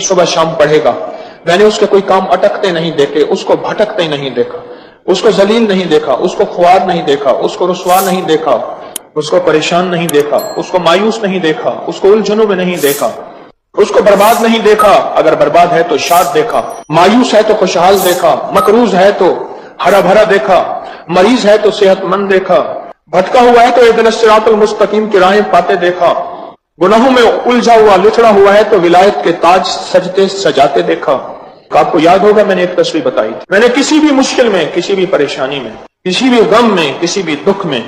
صبح شام پڑھے گا، میں نے اس کے کوئی کام اٹکتے نہیں دیکھے، اس کو بھٹکتے نہیں دیکھا، اس کو ذلیل نہیں دیکھا، اس کو خوار نہیں دیکھا، اس کو رسوا نہیں دیکھا، اس کو پریشان نہیں دیکھا، اس کو مایوس نہیں دیکھا، اس کو الجھنوں میں نہیں دیکھا، اس کو برباد نہیں دیکھا، اگر برباد ہے تو شاد دیکھا، مایوس ہے تو خوشحال دیکھا، مقروض ہے تو ہرا بھرا دیکھا، مریض ہے تو صحت مند دیکھا، بھٹکا ہوا ہے تو اہدنا الصراط المستقیم کی راہیں پاتے دیکھا، گناہوں میں الجھا ہوا لچڑا ہوا ہے تو ولایت کے تاج سجتے سجاتے دیکھا۔ آپ کو یاد ہوگا میں نے ایک تصویر بتائی تھی، میں نے کسی بھی مشکل میں، کسی بھی پریشانی میں، کسی بھی غم میں، کسی بھی دکھ میں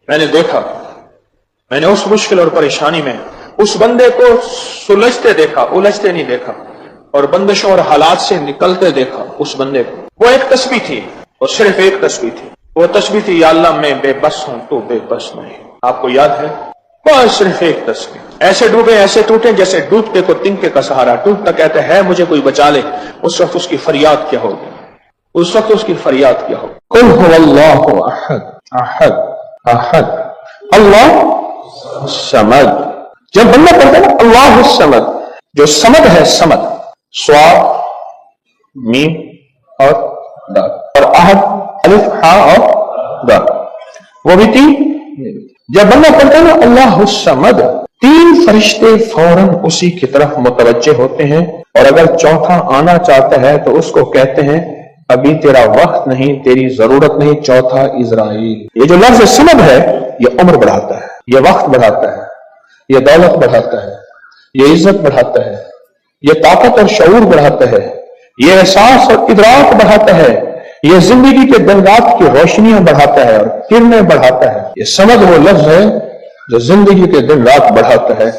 میں نے دیکھا، میں نے اس مشکل اور پریشانی میں اس بندے کو سلجھتے دیکھا، الجھتے نہیں دیکھا، اور بندشوں اور حالات سے نکلتے دیکھا اس بندے کو۔ وہ ایک تسبیح تھی، اور صرف ایک تسبیح تھی، وہ تسبیح تھی یا اللہ میں بے بس ہوں تو بے بس نہیں۔ آپ کو یاد ہے؟ بس صرف ایک تسبیح۔ ایسے ڈوبے ایسے ٹوٹے جیسے ڈوبتے کو تنکے کا سہارا، ٹوٹتا کہتے ہے مجھے کوئی بچا لے، اس وقت اس کی فریاد کیا ہوگی؟ اس وقت اس کی فریاد کیا ہوگی؟ قل هو اللہ احد احد احد اللہ الصمد۔ جب بندہ پڑھتا ہے نا اللہ الصمد، جو صمد ہے، صمد صاد میم اور دال، اور احد الف ہا اور دال، وہ بھی تین۔ جب بندہ پڑھتا ہے نا اللہ الصمد، تین فرشتے فوراً اسی کی طرف متوجہ ہوتے ہیں، اور اگر چوتھا آنا چاہتا ہے تو اس کو کہتے ہیں ابھی تیرا وقت نہیں، تیری ضرورت نہیں، چوتھا اسرائیل۔ یہ جو لفظ صمد ہے یہ عمر بڑھاتا ہے، یہ وقت بڑھاتا ہے، یہ دولت بڑھاتا ہے، یہ عزت بڑھاتا ہے، یہ طاقت اور شعور بڑھاتا ہے، یہ احساس اور ادراک بڑھاتا ہے، یہ زندگی کے دن رات کی روشنیاں بڑھاتا ہے اور کرنیں بڑھاتا ہے۔ یہ صمد وہ لفظ ہے جو زندگی کے دن رات بڑھاتا ہے،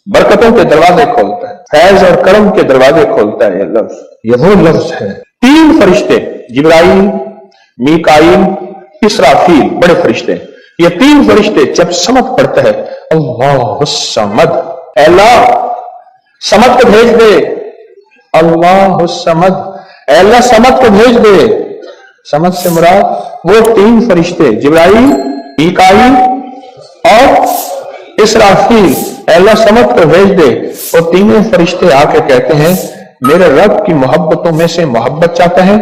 برکتوں کے دروازے کھولتا ہے، فیض اور کرم کے دروازے کھولتا ہے۔ یہ لفظ، یہ وہ لفظ ہے۔ تین فرشتے جبرائیل، میکائیل، اسرافیل، بڑے فرشتے، یہ تین فرشتے جب صمد پڑھتا ہے اللہ الصمد، اے اللہ صمد کو بھیج دے، اللہ الصمد، اے اللہ صمد کو بھیج دے۔ صمد سے مراد وہ تین فرشتے جبرائیل، میکائیل اور اسرافیل، اے اللہ صمد کو بھیج دے۔ وہ تینوں فرشتے آ کے کہتے ہیں میرے رب کی محبتوں میں سے محبت چاہتا ہے،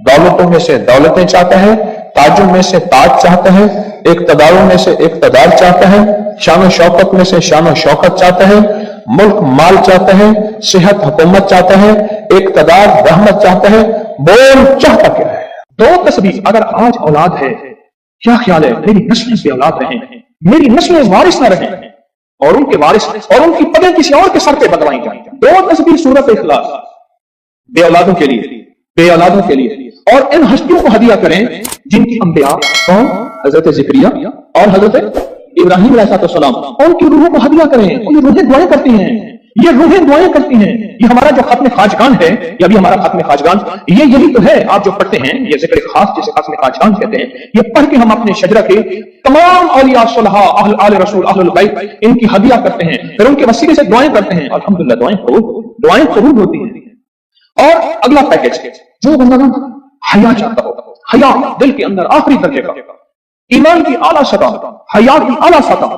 دولتوں میں سے دولتیں چاہتا ہے، تاجوں میں سے تاج چاہتا ہے، اقتداروں میں سے اقتدار چاہتا ہے، شان و شوکت میں سے شان و شوکت چاہتا ہے، ملک مال چاہتا ہے، صحت حکومت چاہتا ہے، اقتدار رحمت چاہتا ہے۔ بول چاہتا کیا ہے؟ دو تسبیح۔ اگر آج اولاد ہے، کیا خیال ہے میری نسلیں بے اولاد رہیں، میری نسلیں وارث نہ رہیں، اور ان کے وارث اور ان کی پگیں کسی اور کے سر پہ بدلوائی جائیں۔ دو تسبیح سورۃ اخلاص، بے اولادوں کے لیے، بے اولادوں کے لیے، اور ان ہستیوں کو ہدیہ کریں جن کی انبیاء کون؟ حضرت زکریا اور حضرت ابراہیم علیہ السلام، ان کی روحوں کو ہدیہ کریں۔ یہ روحیں دعائیں کرتی ہیں، یہ روحیں دعائیں کرتی ہیں۔ یہ ہمارا جو ختم خواجگان ہے، یا بھی ہمارا ختم خواجگان، یہ یہی تو ہے آپ جو پڑھتے ہیں، یہ ذکر خاص جسے ختم خواجگان کہتے ہیں۔ یہ پڑھ کے ہم اپنے شجرہ کے تمام اولیاء صلحاء، اہل آل رسول، اہل البیت، ان کی ہدیہ کرتے ہیں، پھر ان کے وسیلے سے دعائیں کرتے ہیں، الحمدللہ دعائیں قبول ہوتی ہیں۔ اور اگلا پیکج، جو بندہ حیا چاہتا ہو، حیا دل کے اندر آخری درجے کا، ایمان کی اعلیٰ سطح، حیا کی اعلیٰ سطح،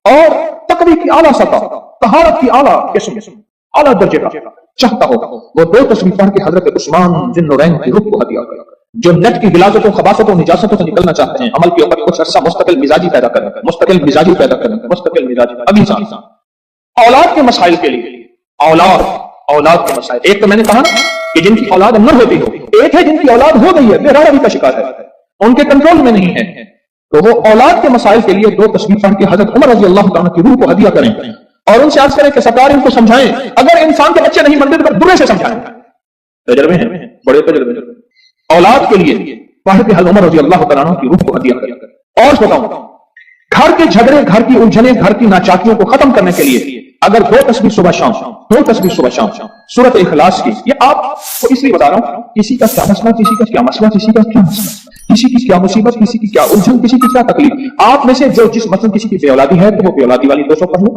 اور تقوی کی اعلیٰ سطح، طہارت کی اعلیٰ قسم، اعلیٰ درجے کا چاہتا ہو، وہ دو تسبیح پڑھ کے حضرت عثمان ذی النورین کی روح کو ہدیہ کرے۔ جو نیٹ کی غلاظتوں، خباثتوں، نجاستوں سے نکلنا چاہتے ہیں، عمل کے اوپر کچھ عرصہ مستقل مزاجی پیدا کرنا، مستقل مزاجی پیدا کرنا، مستقل مزاجی۔ ابھی اولاد کے مسائل کے لیے، اولاد کے مسائل، ایک تو میں نے کہا کہ جن کی اولاد نہ ہوتی ہو، ایک ہے جن کی اولاد ہو گئی ہے، بے روی کا شکار ہے، ان کے کنٹرول میں نہیں ہے، تو وہ اولاد کے مسائل کے لیے دو تسبیح پڑھ کے حضرت عمر رضی اللہ تعالیٰ کی روح کو ہدیہ کریں، اور ان سے عرض کریں کہ سرکار ان کو سمجھائیں، اگر انسان کے بچے نہیں بنتے تو برے سے سمجھائیں۔ تجربے ہیں، بڑے تجربے۔ اولاد کے لیے پڑھ کے حضرت عمر رضی اللہ تعالیٰ کی روح کو ہدیہ کریں۔ اور بتاؤں، گھر کے جھگڑے، گھر کی الجھنیں، گھر کی ناچاکیوں کو ختم کرنے کے لیے اگر دو تسبیح صبح شام، دو تسبیح صبح شام سورۃ اخلاص کی، یہ آپ کو اس لیے بتا رہا ہوں، کسی کا کیا مسئلہ، کسی کا کیا مسئلہ، کسی کا کیا مسئلہ، کسی کی کیا مصیبت، کسی کی کیا الجھن، کسی کی کیا تکلیف، آپ میں سے جو جس مثلا کسی کی بے اولادی ہے تو وہ بے اولادی والی 200 پڑھ لو،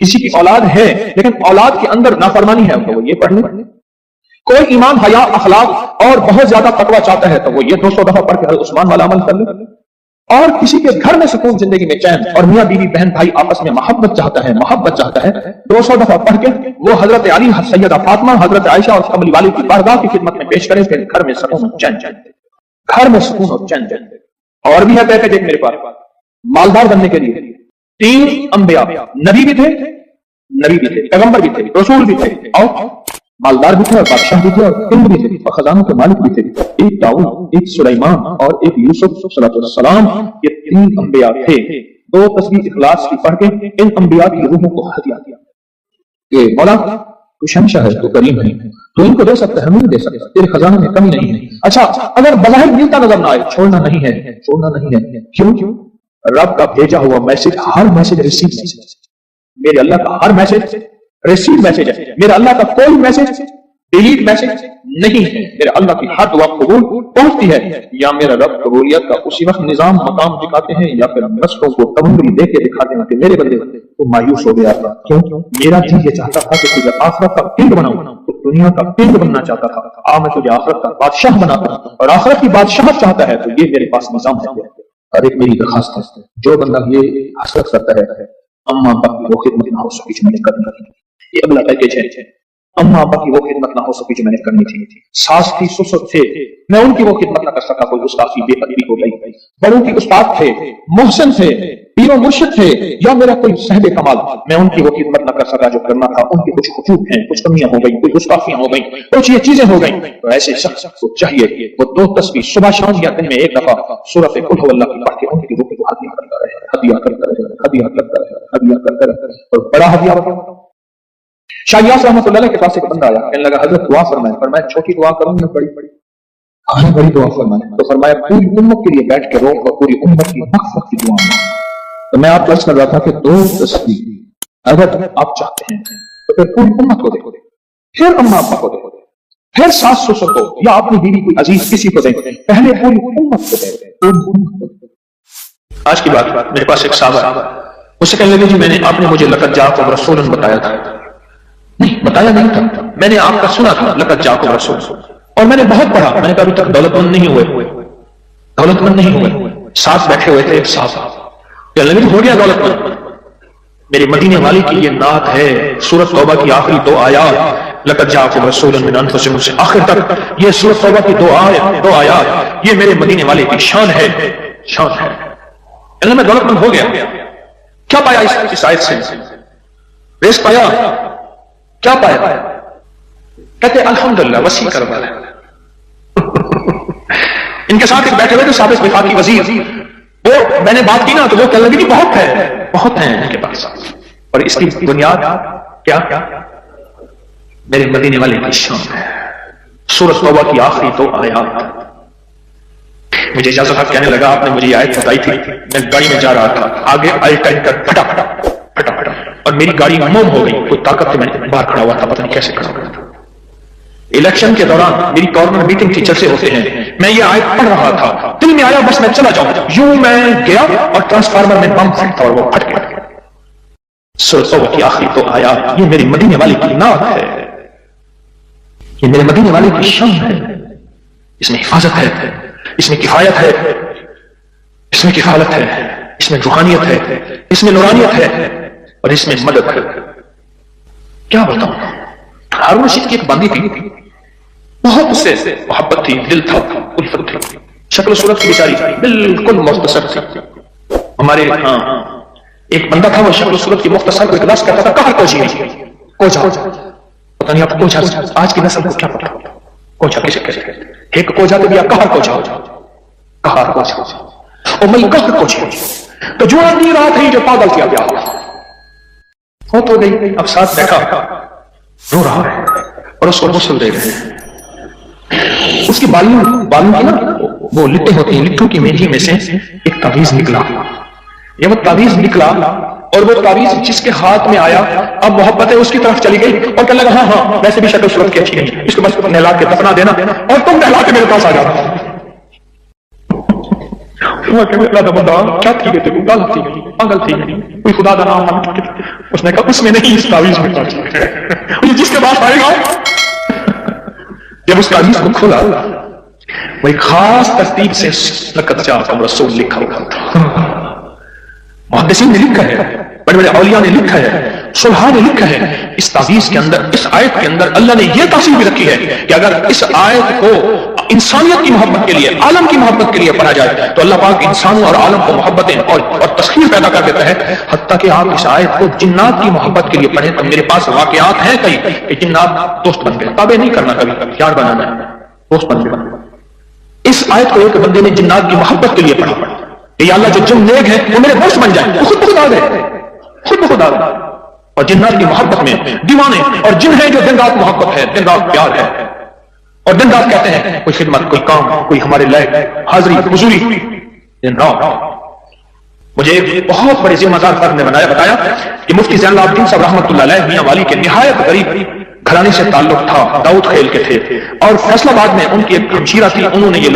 کسی کی اولاد ہے لیکن اولاد کے اندر نافرمانی ہے تو وہ یہ پڑھ لو، کوئی ایمان، حیا، اخلاق اور بہت زیادہ تقویٰ چاہتا ہے تو وہ یہ 200 دفعہ پڑھ کے حضرت عثمان والا عمل کر لے۔ اور کسی کے گھر میں سکون، زندگی میں چین، اور میاں بیوی بہن بھائی آپس میں محبت چاہتا ہے 200 دفعہ پڑھ کے وہ حضرت علی، سیدہ فاطمہ، حضرت عائشہ اور کملی والی کی بارگاہ کی خدمت میں پیش کرے، پھر گھر میں سکون اور چین، گھر میں سکون اور چین۔ اور بھی ہے پیکج ایک میرے پاس مالدار بننے کے لیے، 3 انبیاء، نبی بھی تھے، پیغمبر بھی تھے، رسول بھی تھے، اور مالدار بھی تھے، اور بادشاہ بھی تھے، اور کنگ بھی تھے، اور خزانوں کے مالک بھی تھے، ایک داؤد، ایک سلیمان اور ایک یوسف صلی اللہ علیہ وسلم۔ یہ 3 انبیاء تھے۔ 2 تصویر اخلاص کی پڑھ کے ان انبیاء کی روحوں کو ہدیہ دیا کہ مولا تو شمشاہ ہے، تو کریم ہے، تو ان کو دے سکتا ہے، ہمیں نہیں دے سکتا، تیرے خزانے میں کمی نہیں ہے۔ اچھا اگر بظاہر ملتا نظر نہ آئے، چھوڑنا نہیں ہے۔ کیوں؟ رب کا بھیجا ہوا میسج، ہر میسج ریسیو میسج، میرے اللہ کا ہر میسج ریسیو میسج ہے، میرے اللہ کا کوئی میسج ڈیلیٹ میسج نہیں ہے، میرے اللہ کی ہر دعا قبول پہنچتی ہے۔ یا میرا رب قبولیت کا اسی وقت نظام مقام دکھاتے ہیں، یا پھر نسلوں کو تمنگری دے کے دکھاتے ہیں کہ میرے بندے تو مایوس ہو گیا تھا۔ کیوں؟ میرا جی یہ چاہتا تھا کہ تجھے آخرت کا کنگ بناؤں، تو دنیا کا کنگ بننا چاہتا تھا، میں تجھے آخرت کا بادشاہ بناتا ہوں، اور آخرت کی بادشاہت چاہتا ہے، تو یہ میرے پاس نظام ہے۔ اور ایک میری درخواست ہے، جو بندہ یہ حسرت کرتا ہے اما ابا کی وہ خدمت نہ ہو سکی جو میں نے کرنی تھی، یہ اگلا پیکج ہے، اما ابا کی وہ خدمت نہ ہو سکی جو میں نے کرنی تھی، ساس تھی، سسر تھے، میں ان کی وہ خدمت نہ کر سکا، کوئی استاد کی بے ادبی ہو گئی، بڑوں کی استاد تھے، محسن تھے، پیر و مرشد تھے، یا میرا کوئی صاحب کمال، میں ان کی وہ خدمت نہ کر سکا جو کرنا تھا، ان کی کچھ حقوق ہیں، کچھ کمیاں ہو گئی، کچھ گستاخیاں ہو گئی، کچھ یہ چیزیں ہو گئی، تو ایسے شخص کو چاہیے وہ 2 تصویر صبح شام یا دن میں ایک دفعہ سورۃ قل هو اللہ کی پڑھ کے ان کی روح کو ہدیہ کرتا رہے، ہدیہ کرتا رہے، اور بڑا ہدیہ بتاؤ۔ شاہ یاس رحمۃ اللہ علیہ کے پاس ایک بندہ آیا، کہنے لگا حضرت دعا فرمائیں، فرمایا چھوٹی دعا کروں یا بڑی دعا فرمائیں؟ تو فرمایا پوری امت کے لیے بیٹھ کے رو اور پوری امت کی مغفرت کی دعا مانگو۔ تو میں آپ کو عرض کر رہا تھا کہ 2 تصویر اگر آپ چاہتے ہیں تو پھر پوری امت کو دے، پھر اماں ابا کو دے، پھر ساس سسر کو، یا اپنی بیوی کوئی عزیز کسی کو دے، پہلے پوری امت کو دے۔ آج کی بات، میرے پاس ایک صحابہ ہے، اس سے کہنے لگے جی میں نے، آپ نے مجھے لقد جاءکم رسول بتایا تھا، نہیں بتایا نہیں تھا، میں نے آپ کا سنا تھا لقد جاءکم رسول، اور میں نے بہت پڑھا، میں نے کہا ابھی تک دولت مند نہیں ہوئے، ساتھ بیٹھے ہوئے تھے ایک صاحب، کہنے لگے ہو گیا دولت مند، میرے مدینے والی کی یہ نعت ہے، سورۃ توبہ کی آخری 2 آیات، لقد جاءکم رسول من انفسکم سے آخر تک یہ سورۃ توبہ کی 2 آیات، یہ میرے مدینے والے کی شان ہے۔ میں دولت مند ہو گیا، کیا پایا اس آیت سے؟ رزق پایا، کیا پایا؟ کہتے الحمدللہ وسیع کروار ہے۔ ان کے ساتھ ایک بیٹھے ہوئے تھے سابق وفاقی وزیر، وہ میں نے بات کی نا تو وہ کہنے لگے بہت ہیں ان کے پاس، اور اس کی بنیاد کیا؟ میرے مدینے والے کی شان ہے، سورۃ توبہ کی آخری 2 آیات۔ مجھے اجازت آپ کہنے لگا آپ نے مجھے یہ آیت بتائی تھی، میں گاڑی میں جا رہا تھا، آگے آئی ٹینکر پھٹا اور میری گاڑی موم ہو گئی، کوئی طاقت سے میں باہر کھڑا ہوا تھا، پتہ نہیں کیسے کھڑا ہوا تھا۔ الیکشن کے دوران میری کارنر میٹنگ تھی، جلسے ہوتے ہیں، میں یہ آیت پڑھ رہا تھا، دل میں آیا بس میں چلا جاؤں، یوں میں گیا اور ٹرانسفارمر میں بم پھٹا اور وہ پھٹ گیا۔ سورۃ توبہ کی آخری 2 آیات، یہ میرے مدینے والے کی نعت ہے، یہ میرے مدینے والے کی شان ہے، اس میں حفاظت ہے، اس میں کفایت ہے، اس میں کفالت ہے، اس میں روحانیت ہے، اس میں نورانیت ہے، اور اس میں مدد ہے۔ کیا بتاؤں، ہارون رشید کی ایک باندھی تھی، بہت اس سے محبت تھی، دل تھا، الفت تھی، شکل و صورت کی بیچاری بالکل مختصر تھی۔ ہمارے ہاں ایک بندہ تھا، وہ شکل و صورت کی مختصر کو اکلاس کرتا تھا، کہر کوچی کوچا، پتہ نہیں آپ کوچا آج کی نسل کو کیا پتا، کوچا کیسے کہتے ہیں، ایک کوچا تو بھی کہر کوچا، کہر کوچا، اور میں کہر کوچا تو جو آدمی رات ہی جو پاگل کیا گیا ہو تو گئی، اب ساتھ بیٹھا رو رہا ہے اور اس کو غسل دے رہے ہیں، اس کے بالوں کی نا وہ لٹیں ہوتی ہیں، لٹوں کی میٹھی میں سے ایک تعویذ نکلا، یہ وہ تعویذ نکلا اور وہ تعویذ جس کے ہاتھ میں آیا اب محبت ہے اس کی طرف چلی گئی اور کہنے لگا ہاں ویسے بھی شکل صورت کی اچھی نہیں، اس کو بس نہلا کے دفنا دینا اور تم نہلا کے میرے پاس آ جانا۔ بندہ کیا تھی گئی، گل تھی گئی، پاگل تھی گئی، کوئی خدا کا نام، اس نے کہا اس میں نہیں، اس تعویذ میں جس کے پاس آئے گا جب اس تعویذ کو کھولا وہ ایک خاص ترتیب سے لقد جاءکم رسول لکھا ہوا تھا. محدثین نے لکھا ہے، بڑے بڑے اولیاء نے لکھا ہے، صلحاء نے لکھا ہے. اس تعویذ کے اندر، اس آیت کے اندر اللہ نے یہ تاثیر بھی رکھی ہے کہ اگر اس آیت کو انسانیت کی محبت کے لیے، عالم کی محبت کے لیے پڑھا جائے تو اللہ پاک انسانوں اور عالم کو محبتیں اور تسخیر پیدا کر دیتا ہے. حتیٰ کہ آپ اس آیت کو جنات کی محبت کے لیے پڑھیں تو میرے پاس واقعات ہیں کئی کہ جنات دوست بن گئے. تابع نہیں کرنا، کبھی یار بنانا ہے، دوست بن گئے. اس آیت کو ایک بندے نے جنات کی محبت کے لیے پڑھا کہ یا اللہ جو جن نیک ہے وہ میرے دوست بن جائیں. وہ خود بخود آ گئے، خود بخود آ گئے. اور جنات کی محبت میں دیوانے اور جن ہیں جو دن رات محبت ہے، دن رات پیار ہے، اور دن رات کہتے ہیں کوئی خدمت، کوئی کام، کوئی ہمارے لائق حاضری حضوری دن رات. مجھے ایک بہت بڑے ذمہ دار فرد نے بتایا کہ مفتی زین العابدین صاحب رحمۃ اللہ علیہ میاں والی کے نہایت غریب گھرانے سے تعلق تھا، داؤد خیل کے تھے، اور فیصل آباد میں ان کی ایک ہمشیرہ تھی. انہوں نے یہ